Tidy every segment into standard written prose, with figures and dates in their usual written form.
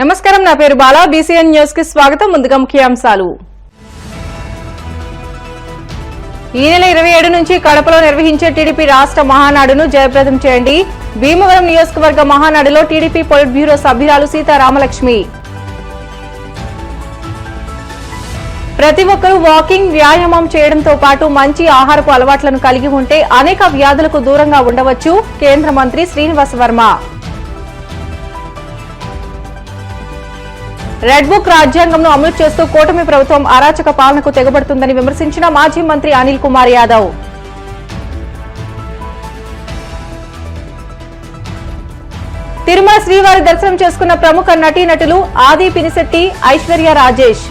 నమస్కారం, నా పేరు బాలా. బీసీఎన్ న్యూస్ కి స్వాగతం. ముందుగా ముఖ్యాంశాలు. ఈ నెల 27 నుంచి కడపలో నిర్వహించే టీడీపీ రాష్ట్ర మహానాడును జయప్రదం చేయండి. భీమవరం నియోజకవర్గ మహానాడులో టీడీపీ పొలిట్ బ్యూరో సభ్యురాలు సీతారామలక్ష్మి. ప్రతి ఒక్కరూ వాకింగ్, వ్యాయామం చేయడంతో పాటు మంచి ఆహారపు అలవాట్లను కలిగి ఉంటే అనేక వ్యాధులకు దూరంగా ఉండవచ్చు. కేంద్ర మంత్రి శ్రీనివాస్ వర్మ. రెడ్ బుక్ రాజ్యాంగంను అమలు చేస్తూ కూటమి ప్రభుత్వం అరాచక పాలనకు తెగబడుతుందని విమర్శించిన మాజీ మంత్రి అనిల్ కుమార్ యాదవ్. తిరుమల శ్రీవారి దర్శనం చేసుకున్న ప్రముఖ నటీనటులు ఆది పినిశెట్టి, ఐశ్వర్య రాజేష్.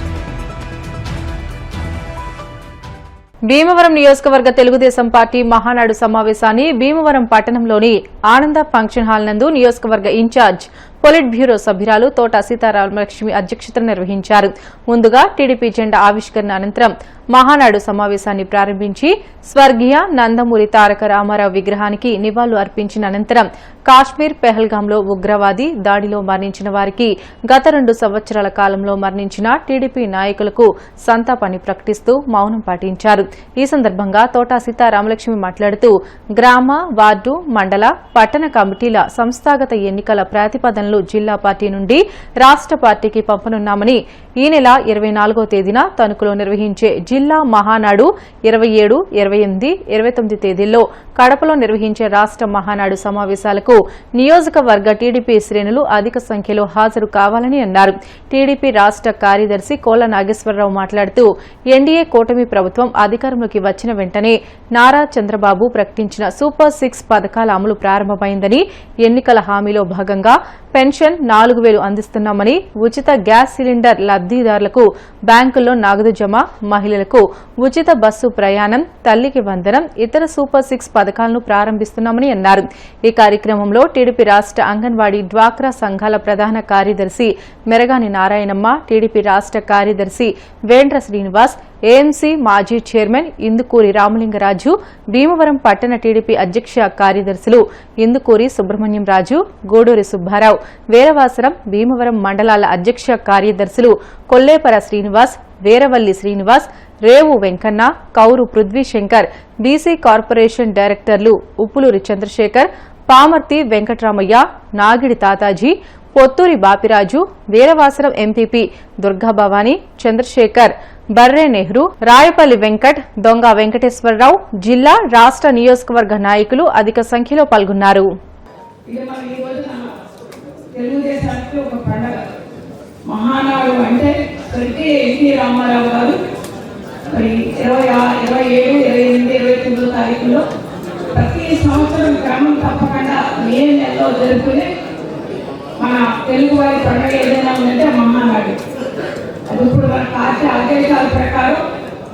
భీమవరం నియోజకవర్గ తెలుగుదేశం పార్టీ మహానాడు సమావేశాన్ని భీమవరం పట్టణంలోని ఆనంద ఫంక్షన్ హాల్ నందు నియోజకవర్గ ఇన్ఛార్జ్ పొలిట్ బ్యూరో సభ్యురాలు తోట సీతారామలక్ష్మి అధ్యక్షతన నిర్వహించారు. ముందుగా టీడీపీ జెండా ఆవిష్కరణ అనంతరం మహానాడు సమావేశాన్ని ప్రారంభించి స్వర్గీయ నందమూరి తారక రామారావు విగ్రహానికి నివాళులు అర్పించిన అనంతరం కాశ్మీర్ పెహల్గాంలో ఉగ్రవాది దాడిలో మరణించిన వారికి గత 2 సంవత్సరాల కాలంలో మరణించిన టీడీపీ నాయకులకు సంతాపాన్ని ప్రకటిస్తూ మౌనం పాటించారు. ఈ సందర్భంగా తోట సీతారామలక్ష్మి మాట్లాడుతూ గ్రామ, వార్డు, మండల, పట్టణ కమిటీల సంస్థాగత ఎన్నికల ప్రతిపాదనలు జిల్లా పార్టీ నుండి రాష్ట్ర పార్టీకి పంపనున్నామని, ఈ నెల 24వ తేదీన తణుకులో నిర్వహించే జిల్లా మహానాడు, 27, 28, 29 తేదీల్లో కడపలో నిర్వహించే రాష్ట్ర మహానాడు సమావేశాలకు నియోజకవర్గ టీడీపీ శ్రేణులు అధిక సంఖ్యలో హాజరు కావాలని అన్నారు. టీడీపీ రాష్ట్ర కార్యదర్శి కోల నాగేశ్వరరావు మాట్లాడుతూ ఎన్డీఏ కూటమి ప్రభుత్వం అధికారంలోకి వచ్చిన వెంటనే నారా చంద్రబాబు ప్రకటించిన సూపర్ 6 పథకాల అమలు ప్రారంభమైందని, ఎన్నికల హామీలో భాగంగా పెన్షన్ 4000 అందిస్తున్నామని, ఉచిత గ్యాస్ సిలిండర్ లబ్దిదారులకు బ్యాంకుల్లో నగదు జమ, మహిళలకు ఉచిత బస్సు ప్రయాణం, తల్లికి వందనం, ఇతర సూపర్ 6 పథకాలను ప్రారంభిస్తున్నామని అన్నారు. ఈ కార్యక్రమంలో టీడీపీ రాష్ట్ర అంగన్వాడీ డ్వాక్రా సంఘాల ప్రధాన కార్యదర్శి మెరగాని నారాయణమ్మ, టీడీపీ రాష్ట్ర కార్యదర్శి వేండ్ర శ్రీనివాస్, ఏఎంసీ మాజీ చైర్మన్ ఇందుకూరి రామలింగరాజు, భీమవరం పట్టణ టీడీపీ అధ్యక్ష కార్యదర్శులు ఇందుకూరి సుబ్రహ్మణ్యం రాజు, గూడూరి సుబ్బారావు, వీరవాసరం, భీమవరం మండలాల అధ్యక్ష కార్యదర్శులు కొల్లేపర శ్రీనివాస్, వీరవల్లి శ్రీనివాస్, రేవు వెంకన్న, కౌరు పృథ్వీశంకర్, బీసీ కార్పొరేషన్ డైరెక్టర్లు ఉప్పులూరి చంద్రశేఖర్, పామర్తి వెంకట్రామయ్య, నాగిడి తాతాజీ, పొత్తూరి బాపిరాజు, వీరవాసరం ఎంపీపీ దుర్గాభవాని, చంద్రశేఖర్, బర్రే నెహ్రూ, రాయపల్లి వెంకట్, దొంగ వెంకటేశ్వరరావు, జిల్లా, రాష్ట్ర నియోజకవర్గ నాయకులు అధిక సంఖ్యలో పాల్గొన్నారు. మహానాడు అంటే ఎన్టీ రామారావు గారు 27, 28, 29 తారీఖులో ప్రతి సంవత్సరం క్రమం తప్పకుండా మే నెలలో జరుపుకునే మన తెలుగు వారి పండుగ ఏదైనా ఉందంటే మహానాడు. అది ఇప్పుడు మన పార్టీ ఆదేశాల ప్రకారం,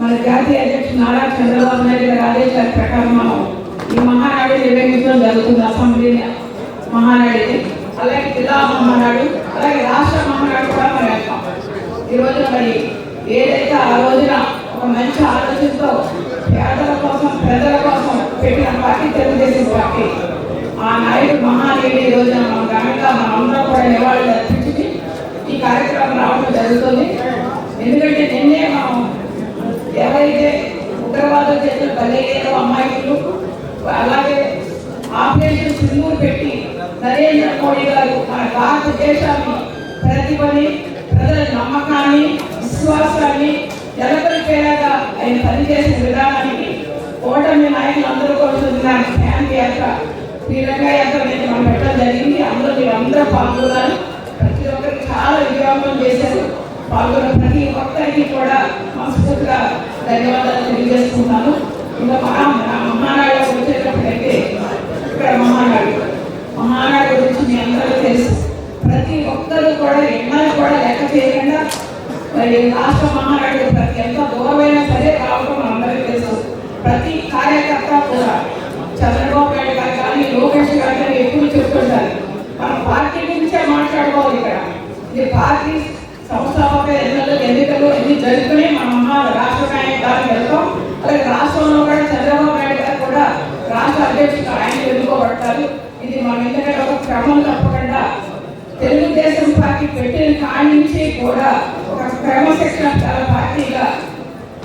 మన జాతీయ అధ్యక్షుడు నారా చంద్రబాబు నాయుడు గారి ఆదేశాల ప్రకారం మనం ఈ మహానాడు నిర్వహించడం జరుగుతుంది. అసెంబ్లీ మహానాడు, అలాగే జిల్లా మహానాడు, అలాగే రాష్ట్ర మహానాడు కూడా మనం వెళ్తాం. ఈరోజు మరి ఏదైతే ఆ రోజున ఒక మంచి ఆలోచనతో పేదల కోసం, ప్రజల కోసం పెట్టిన పార్టీ తెలుగుదేశం పార్టీ, ఆ నాయకుడు మహానీయుడు ఈ రోజున మన ఘనంగా మనందరం కూడా నివాళులు అర్పించి ఈ కార్యక్రమం రావడం జరుగుతుంది. ఎందుకంటే నిన్నే మనం ఎవరైతే ఉగ్రవాదుల చేతులు బలయ్యారో అమ్మాయిలు, అలాగే ఆపరేషన్ సింధూర్ పెట్టి నరేంద్ర మోడీ గారు మన భారతదేశాన్ని ప్రతిభని, ప్రజల నమ్మకాన్ని, విశ్వాసాన్ని నెలకొల్పేలాగా ఆయన పనిచేసిన విధానానికి ఓటమి నాయకులు అందరూ కూడా ఫ్యామిలీ యాత్ర, శ్రీలంక యాత్ర అనేది మనం పెట్టడం జరిగింది. అందులో మీరు అందరూ పాల్గొన్నారు. ప్రతి ఒక్కరికి చాలా విజయవంతం చేశారు. పాల్గొన్న ప్రతి ఒక్కరికి కూడా మనస్ఫూర్తిగా ధన్యవాదాలు తెలియజేస్తున్నాను. ఇంకా మహానాడు వచ్చేటప్పటికైతే ఇక్కడ మహానాడు గురించి మీ అందరూ తెలుసు. ప్రతి ఒక్కరు కూడా ఎన్నో కూడా లెక్క చేయకుండా మరి రాష్ట్ర మహానాడు ప్రతి ఎంత దూరమైనా సరే రావడం మనందరికీ తెలుసు. ప్రతి కార్యకర్త కూడా చంద్రబాబు నాయుడు గారు కానీ, లోకేష్ గారు కానీ ఎప్పుడు చెప్తుంటారు మన పార్టీ గురించే మాట్లాడుకోవాలి. ఇక్కడ ఇది పార్టీ సంస్థాపక ఎన్నికలు ఎన్ని జరుగుతూనే మన రాష్ట్ర నాయకులు గారు వెళ్తాం. అలాగే రాష్ట్రంలో కూడా చంద్రబాబు నాయుడు గారు కూడా రాష్ట్ర అధ్యక్షుడు ఆయన ఎన్నుకోబడతారు. ఇది మనం ఎందుకంటే ఒక క్రమం తప్పకుండా తెలుగుదేశం పార్టీ పెట్టిన కాడి నుంచి కూడా ఒక క్రమశిక్షణ గల పార్టీగా,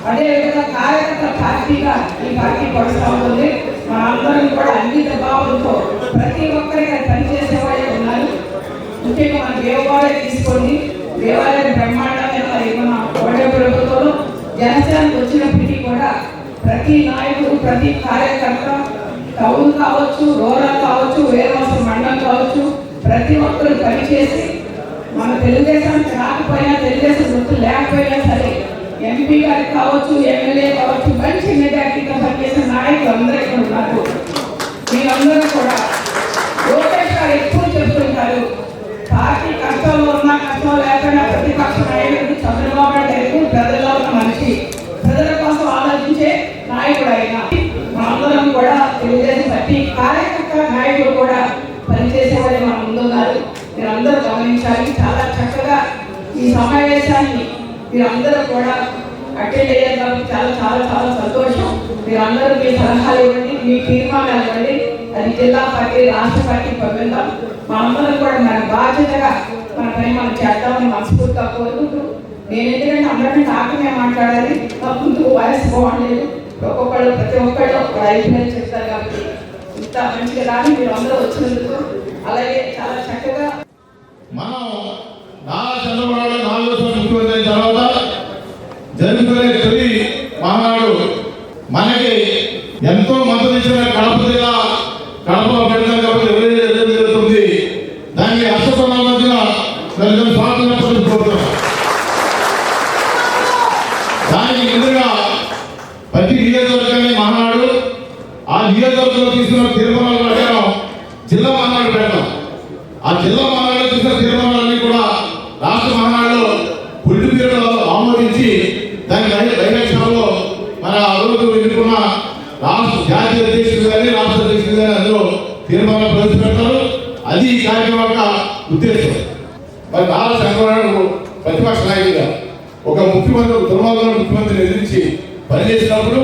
అదేవిధంగా కార్యకర్త పార్టీగా ఈ పార్టీ కొనసాగుతుంది. మనందరం కూడా అంకిత భావంతో ప్రతి ఒక్కరికి పనిచేసే వాళ్ళే ఉన్నారు. ముఖ్యంగా మన దేవాలయం తీసుకోండి, దేవాలయం బ్రహ్మాండమైన మన కోడే ప్రభుత్వంలో జనసేనకు వచ్చినప్పటికీ కూడా ప్రతి నాయకుడు, ప్రతి కార్యకర్త, టౌన్ కావచ్చు, రూరల్ కావచ్చు, వేరవలస మండలం కావచ్చు, ప్రతి ఒక్కరు పనిచేసి మన తెలుగుదేశానికి రాకపోయినా, తెలుగుదేశం గుర్తు లేకపోయినా సరే ఎంపీ గారికి కావచ్చు, ఎమ్మెల్యే కావచ్చు, మంచి మెజార్టీగా పనిచేసిన నాయకులు అందరూ ఇక్కడ ఉన్నారు. మీరందరూ కూడా లోకేష్ గారు ఎక్కువ చెప్తుంటారు, పార్టీ కష్టంలో ఉన్నా కష్టం లేకపోయినా ప్రతిపక్ష నాయకుడు చంద్రబాబు నాయుడు ఎక్కువ ప్రజల్లో ఉన్న మనిషి, ప్రజల కోసం ఆలోచించే నాయకుడు అయినా మనందరం కూడా తెలుగుదేశం పార్టీ కార్యకర్త నాయకులు కూడా పనిచేసేవాళ్ళు మన ముందున్నారు. మీరందరూ గమనించాలి. చాలా చక్కగా ఈ సమావేశాన్ని మీరందరూ కూడా అటెండ్ అయ్యారు కాబట్టి చాలా చాలా చాలా సంతోషం. మీరందరూ మీ సలహాలు ఇవ్వండి, మీ తీర్మానాలు ఇవ్వండి. అది జిల్లా పార్టీ, రాష్ట్ర పార్టీ పంపిద్దాం. మనందరం కూడా మన బాధ్యతగా మన పని మనం చేద్దామని మనస్ఫూర్తిగా కోరుకుంటూ, నేను ఎందుకంటే అందరికంటే ఆకమే మాట్లాడాలి, ముందు వయసు బాగుండలేదు, ఒక్కొక్కళ్ళు ప్రతి ఒక్కళ్ళు ఒక 5 నిమిషాలు చెప్తారు కాబట్టి ఇంత మంచిగా రాని మీరు అందరూ వచ్చినందుకు, అలాగే చాలా చక్కగా మనం నారా చంద్రబాబు 4వ ముఖ్యమంత్రి అయిన తర్వాత జరుగుతున్న తొలి మహానాడు మనకి ఎంతో మద్దతు ఇచ్చిన కడప జిల్లా, కడపలో పెడతాం కాబట్టి ఎవరైనా జరుగుతుంది. దానికి అష్టపదాల మధ్యన స్వాతంత్రం కోరుతున్నాం. దానికి ముందుగా ప్రతి నియోజకవర్గాన్ని మహానాడు, ఆ నియోజకవర్గంలో తీసుకున్న తీర్మానాల ప్రకారం జిల్లా మహానాడు పెడతాం. ఆ జిల్లా మహానాడు తీసుకున్న తీర్మానాలన్నీ కూడా రాష్ట్ర మహానాడులో పుల్లిపీరులో ఆమోదించి దాని బహిరంగంలో మన ఆ రోజు ఎన్నుకున్న రాష్ట్ర జాతీయ అధ్యక్షులు కానీ రాష్ట్ర అధ్యక్షులు కానీ అందులో తీర్మానాలు ప్రవేశపెడతారు. అది ఈ కార్యక్రమం యొక్క ఉద్దేశం. మరి నారా చంద్రబాబు ప్రతిపక్ష నాయకుడిగా ఒక ముఖ్యమంత్రి, దుర్మార్గంలో ముఖ్యమంత్రిని ఎదిరించి పనిచేసినప్పుడు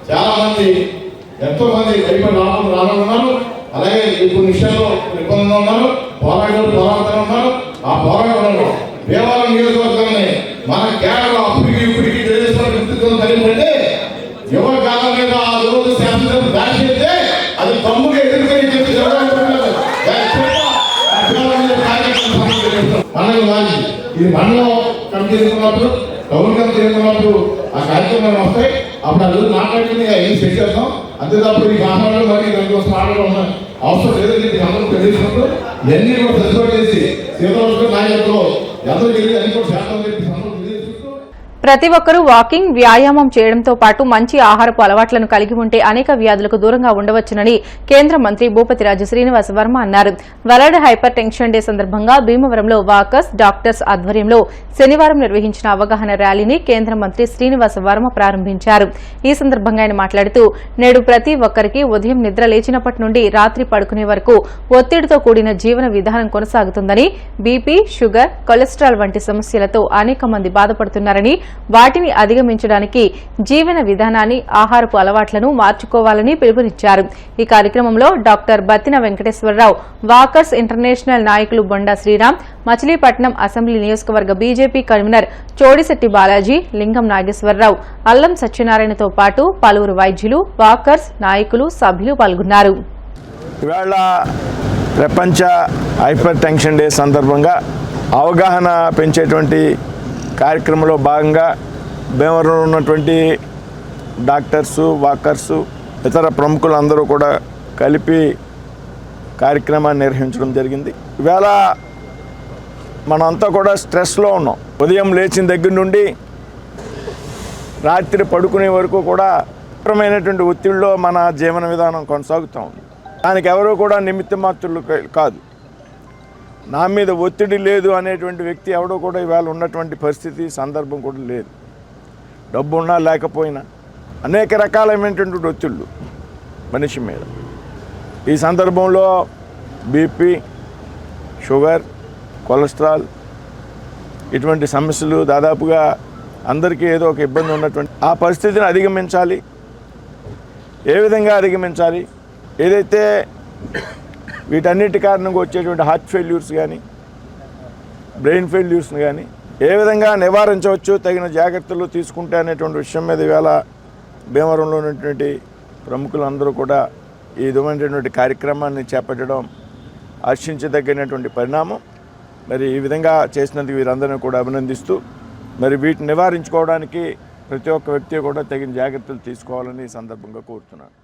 చాలా మంది, ఎంతో మంది భయపడి రానున్నారు. అలాగే కొన్ని విషయాల్లో ఇబ్బందులు ఉన్నారు, పోరాడుతూ ఉన్నారు. ఆ పోరాటంలో దేవాలయం నియోజకవర్గాన్ని మన కేరళ అప్పటికి ఇప్పటికి తెలుగుదేశం కలిగిపోతే యువ కాలం మీద ఆ రోజు శాసనసభ దాడి చేస్తే అది తమ్ముడు ఎదుర్కొని ఇది మండలం కమిటీ చేసుకున్నప్పుడు, టౌన్ కమిటీ చేసుకున్నప్పుడు ఆ కార్యక్రమాలు వస్తాయి. అప్పుడు ఆ రోజు మాట్లాడుకుని ఏం సెట్ చేస్తాం. అంతేతప్పుడు ఈ మాట్లాడడం మరి దానికోసం మాట్లాడడం అవసరం లేదని అందరూ తెలియజేసినప్పుడు ఇవన్నీ కూడా సర్దుబాటు చేసి సీతారామ నాయకులు ఎంతో తెలియదు అని కూడా శాతం తెలియజేస్తూ ప్రతి ఒక్కరూ వాకింగ్, వ్యాయామం చేయడంతో పాటు మంచి ఆహారపు అలవాట్లను కలిగి ఉంటే అనేక వ్యాధులకు దూరంగా ఉండవచ్చునని కేంద్ర మంత్రి భూపతిరాజు శ్రీనివాస వర్మ అన్నారు. వరల్డ్ హైపర్ టెన్షన్ డే సందర్భంగా భీమవరంలో వాకర్స్, డాక్టర్స్ ఆధ్వర్యంలో శనివారం నిర్వహించిన అవగాహన ర్యాలీని కేంద్ర మంత్రి శ్రీనివాస వర్మ ప్రారంభించారు. ఈ సందర్భంగా ఆయన మాట్లాడుతూ, నేడు ప్రతి ఒక్కరికి ఉదయం నిద్ర లేచినప్పటి నుండి రాత్రి పడుకునే వరకు ఒత్తిడితో కూడిన జీవన విధానం కొనసాగుతుందని, బీపీ, షుగర్, కొలెస్ట్రాల్ వంటి సమస్యలతో అనేక మంది బాధపడుతున్నారని, వాటిని అధిగమించడానికి జీవన విధానాన్ని, ఆహారపు అలవాట్లను మార్చుకోవాలని పిలుపునిచ్చారు. ఈ కార్యక్రమంలో doctor Battina Venkateswararao, walkers international నాయకులు బొండా శ్రీరామ్, మచిలీపట్నం అసెంబ్లీ నియోజకవర్గ బీజేపీ కన్వీనర్ చోడిశెట్టి బాలాజీ, లింగం నాగేశ్వరరావు, అల్లం సత్యనారాయణతో పాటు పలువురు వైద్యులు, వాకర్స్ నాయకులు, సభ్యులు పాల్గొన్నారు. ఇవాళ ప్రపంచ హైపర్ టెన్షన్ డే సందర్భంగా అవగాహన పెంచేటువంటి కార్యక్రమంలో భాగంగా భీమవరంలో ఉన్నటువంటి డాక్టర్సు, వాకర్సు, ఇతర ప్రముఖులు అందరూ కూడా కలిపి కార్యక్రమాన్ని నిర్వహించడం జరిగింది. ఇవాళ మనంతా కూడా స్ట్రెస్లో ఉన్నాం. ఉదయం లేచిన దగ్గర నుండి రాత్రి పడుకునే వరకు కూడా తీవ్రమైనటువంటి ఒత్తిడిలో మన జీవన విధానం కొనసాగుతూ ఉంది. దానికి ఎవరూ కూడా నిమిత్త మాత్రులు కాదు. నా మీద ఒత్తిడి లేదు అనేటువంటి వ్యక్తి ఎవడో కూడా ఇవాళ ఉన్నటువంటి పరిస్థితి, సందర్భం కూడా లేదు. డబ్బు ఉన్నా లేకపోయినా అనేక రకాలైనటువంటి ఒత్తిళ్ళు మనిషి మీద. ఈ సందర్భంలో బీపీ, షుగర్, కొలెస్ట్రాల్ ఇటువంటి సమస్యలు దాదాపుగా అందరికీ ఏదో ఒక ఇబ్బంది ఉన్నటువంటి ఆ పరిస్థితిని అధిగమించాలి. ఏ విధంగా అధిగమించాలి? ఏదైతే వీటన్నిటి కారణంగా వచ్చేటువంటి హార్ట్ ఫెయిల్యూర్స్ కానీ, బ్రెయిన్ ఫెయిల్యూర్స్ని కానీ ఏ విధంగా నివారించవచ్చు, తగిన జాగ్రత్తలు తీసుకుంటే అనేటువంటి విషయం మీద ఇవాళ భీమవరంలో ఉన్నటువంటి ప్రముఖులందరూ కూడా ఈ విధమైనటువంటి కార్యక్రమాన్ని చేపట్టడం హర్షించదగినటువంటి పరిణామం. మరి ఈ విధంగా చేసినందుకు వీరందరినీ కూడా అభినందిస్తూ మరి వీటిని నివారించుకోవడానికి ప్రతి ఒక్క వ్యక్తి కూడా తగిన జాగ్రత్తలు తీసుకోవాలని ఈ సందర్భంగా కోరుతున్నాను.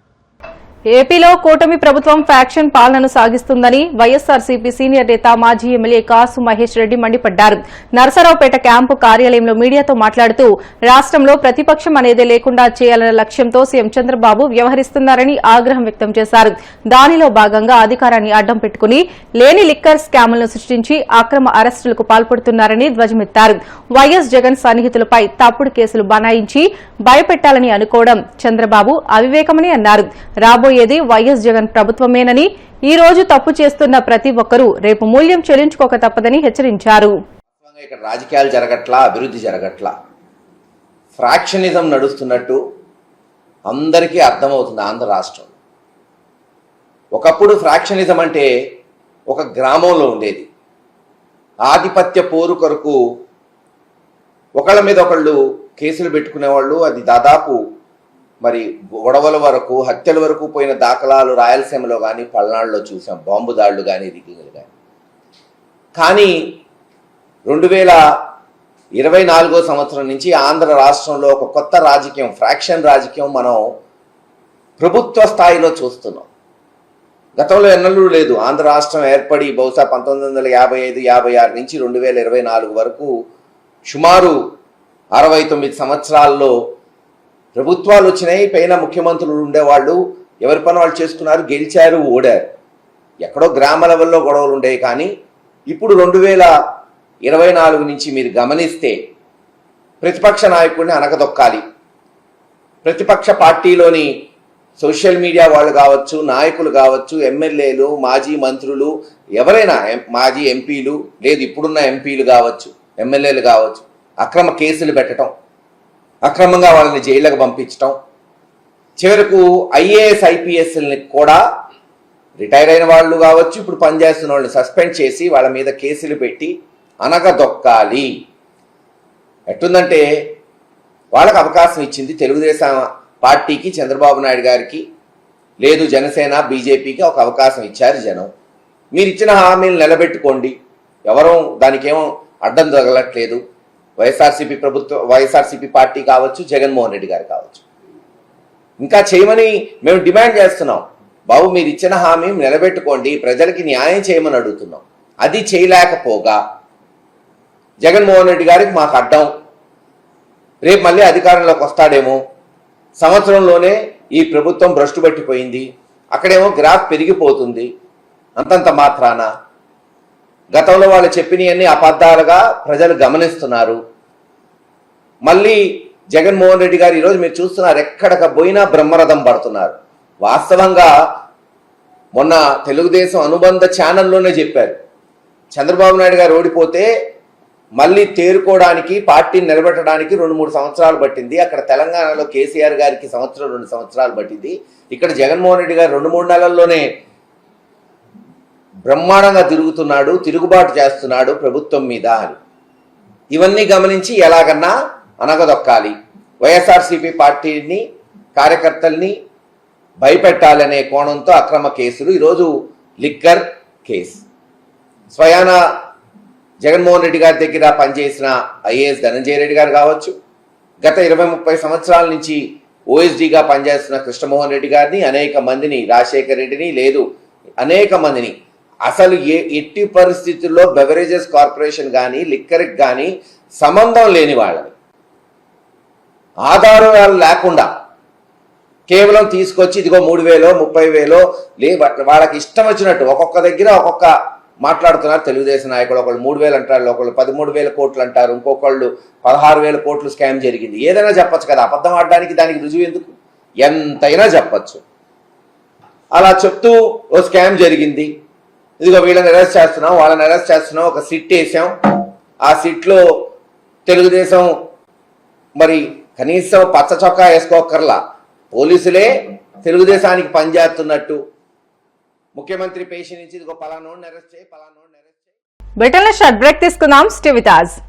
ఏపీలో కూటమి ప్రభుత్వం ఫ్యాక్షన్ పాలనను సాగిస్తుందని వైఎస్సార్సీపీ సీనియర్ నేత మాజీ ఎమ్మెల్యే కాసు మహేష్ రెడ్డి మండిపడ్డారు. నరసరావుపేట క్యాంపు కార్యాలయంలో మీడియాతో మాట్లాడుతూ రాష్ట్రంలో ప్రతిపక్షం అనేదే లేకుండా చేయాలన్న లక్ష్యంతో సీఎం చంద్రబాబు వ్యవహరిస్తున్నారని ఆగ్రహం వ్యక్తం చేశారు. దానిలో భాగంగా అధికారాన్ని అడ్డం పెట్టుకుని లేని లిక్కర్ స్కాములను సృష్టించి అక్రమ అరెస్టులకు పాల్పడుతున్నారని ధ్వజమెత్తారు. వైఎస్ జగన్ సన్నిహితులపై తప్పుడు కేసులు బనాయించి భయపెట్టాలని అనుకోవడం చంద్రబాబు అవివేకమని అన్నారు. రాబోయేది వైఎస్ జగన్ ప్రభుత్వమేనని, ఈ రోజు తప్పు చేస్తున్న ప్రతి ఒక్కరూ రేపు మూల్యం చెల్లించుకోక తప్పదని హెచ్చరించారు. ఇక్కడ రాజకీయాలు జరగట్లా, అభివృద్ధి జరగట్లా, ఫ్రాక్షనిజం నడుస్తున్నట్టు అందరికీ అర్థమవుతుంది ఆంధ్ర రాష్ట్రం. ఒకప్పుడు ఫ్రాక్షనిజం అంటే ఒక గ్రామంలో ఉండేది. ఆధిపత్య పోరు కొరకు ఒకళ్ళ మీద ఒకళ్ళు కేసులు పెట్టుకునేవాళ్ళు. అది దాదాపు మరి గొడవల వరకు, హత్యల వరకు పోయిన దాఖలాలు రాయలసీమలో కానీ పల్నాడులో చూసాం, బాంబు దాడులు కానీ దిగులు కానీ. కానీ 2024 సంవత్సరం నుంచి ఆంధ్ర రాష్ట్రంలో ఒక కొత్త రాజకీయం, ఫ్రాక్షన్ రాజకీయం మనం ప్రభుత్వ స్థాయిలో చూస్తున్నాం. గతంలో ఎన్నడూ లేదు. ఆంధ్ర రాష్ట్రం ఏర్పడి బహుశా 1955-56 నుంచి 2024 వరకు సుమారు 69 సంవత్సరాల్లో ప్రభుత్వాలు వచ్చినాయి. పైన ముఖ్యమంత్రులు ఉండేవాళ్ళు, ఎవరి పని వాళ్ళు చేసుకున్నారు, గెలిచారు, ఓడారు. ఎక్కడో గ్రామ లెవెల్లో గొడవలు ఉండేవి. కానీ ఇప్పుడు 2024 నుంచి మీరు గమనిస్తే ప్రతిపక్ష నాయకుడిని అనకదొక్కాలి. ప్రతిపక్ష పార్టీలోని సోషల్ మీడియా వాళ్ళు కావచ్చు, నాయకులు కావచ్చు, ఎమ్మెల్యేలు, మాజీ మంత్రులు, ఎవరైనా మాజీ ఎంపీలు, లేదు ఇప్పుడున్న ఎంపీలు కావచ్చు, ఎమ్మెల్యేలు కావచ్చు, అక్రమ కేసులు పెట్టడం, అక్రమంగా వాళ్ళని జైళ్ళకు పంపించడం, చివరకు ఐఏఎస్ ఐపీఎస్ని కూడా రిటైర్ అయిన వాళ్ళు కావచ్చు, ఇప్పుడు పనిచేస్తున్న వాళ్ళని సస్పెండ్ చేసి వాళ్ళ మీద కేసులు పెట్టి అనగదొక్కాలి. ఎట్టుందంటే వాళ్ళకు అవకాశం ఇచ్చింది తెలుగుదేశం పార్టీకి, చంద్రబాబు నాయుడు గారికి, లేదు జనసేన బీజేపీకి ఒక అవకాశం ఇచ్చారు జనం. మీరు ఇచ్చిన హామీలు నిలబెట్టుకోండి, ఎవరూ దానికేమో అడ్డం తగలట్లేదు. వైఎస్ఆర్సీపీ పార్టీ కావచ్చు, జగన్మోహన్ రెడ్డి గారు కావచ్చు. ఇంకా చేయమని మేము డిమాండ్ చేస్తున్నాం. బాబు మీరు ఇచ్చిన హామీ నిలబెట్టుకోండి, ప్రజలకి న్యాయం చేయమని అడుగుతున్నాం. అది చేయలేకపోగా జగన్మోహన్ రెడ్డి గారికి మాకు అడ్డం, రేపు మళ్ళీ అధికారంలోకి వస్తాడేమో, సంవత్సరంలోనే ఈ ప్రభుత్వం భ్రష్టు పట్టిపోయింది, అక్కడేమో గ్రాఫ్ పెరిగిపోతుంది, అంతంత మాత్రాన గతంలో వాళ్ళు చెప్పినవన్నీ అబద్ధాలుగా ప్రజలు గమనిస్తున్నారు. మళ్ళీ జగన్మోహన్ రెడ్డి గారు ఈరోజు మీరు చూస్తున్నారు, ఎక్కడికి పోయినా బ్రహ్మరథం పడుతున్నారు. వాస్తవంగా మొన్న తెలుగుదేశం అనుబంధ ఛానల్లోనే చెప్పారు, చంద్రబాబు నాయుడు గారు ఓడిపోతే మళ్ళీ తేరుకోవడానికి, పార్టీని నిలబెట్టడానికి 2-3 సంవత్సరాలు పట్టింది. అక్కడ తెలంగాణలో కేసీఆర్ గారికి 1-2 సంవత్సరాలు పట్టింది. ఇక్కడ జగన్మోహన్ రెడ్డి గారు 2-3 నెలల్లోనే బ్రహ్మాండంగా తిరుగుతున్నాడు, తిరుగుబాటు చేస్తున్నాడు ప్రభుత్వం మీద అని. ఇవన్నీ గమనించి ఎలాగన్నా అనగదొక్కాలి, వైఎస్ఆర్సీపీ పార్టీని, కార్యకర్తల్ని భయపెట్టాలనే కోణంతో అక్రమ కేసులు. ఈరోజు లిక్కర్ కేసు, స్వయాన జగన్మోహన్ రెడ్డి గారి దగ్గర పనిచేసిన ఐఏఎస్ ధనంజయ రెడ్డి గారు కావచ్చు, గత 20-30 సంవత్సరాల నుంచి ఓఎస్డీగా పనిచేస్తున్న కృష్ణమోహన్ రెడ్డి గారిని, అనేక మందిని, రాజశేఖర్ రెడ్డిని, లేదు అనేక మందిని, అసలు ఎట్టి పరిస్థితుల్లో బెవరేజెస్ కార్పొరేషన్ కానీ లిక్కర్కి కానీ సంబంధం లేని వాళ్ళని ఆధారాలు లేకుండా కేవలం తీసుకొచ్చి ఇదిగో 3,000 30,000 వాళ్ళకి ఇష్టం వచ్చినట్టు ఒక్కొక్క దగ్గర ఒక్కొక్క మాట్లాడుతున్నారు తెలుగుదేశం నాయకులు. ఒకళ్ళు 3,000 అంటారు, ఒకళ్ళు 13,000 కోట్లు అంటారు, ఇంకొకళ్ళు 16,000 కోట్లు స్కామ్ జరిగింది. ఏదైనా చెప్పచ్చు కదా, అబద్ధం ఆడడానికి దానికి రుజువు ఎందుకు? ఎంతైనా చెప్పచ్చు. అలా చెప్తూ ఓ స్కామ్ జరిగింది, ఇదిగో వీళ్ళని అరెస్ట్ చేస్తున్నాం, వాళ్ళని అరెస్ట్ చేస్తున్నాం, ఒక సిట్ వేసాం, ఆ సిట్లో తెలుగుదేశం మరి కనీసం పచ్చ చొక్కా వేసుకోకర్లా, పోలీసులే తెలుగుదేశానికి పనిచేస్తున్నట్టు ముఖ్యమంత్రి పేషి నుంచి ఇదిగో పలానోడిని అరెస్ట్ చేయి, పలానోడిని అరెస్ట్ చేయి. బ్రిటన్లో షార్ట్ బ్రేక్ తీసుకుందాం. Stay with us.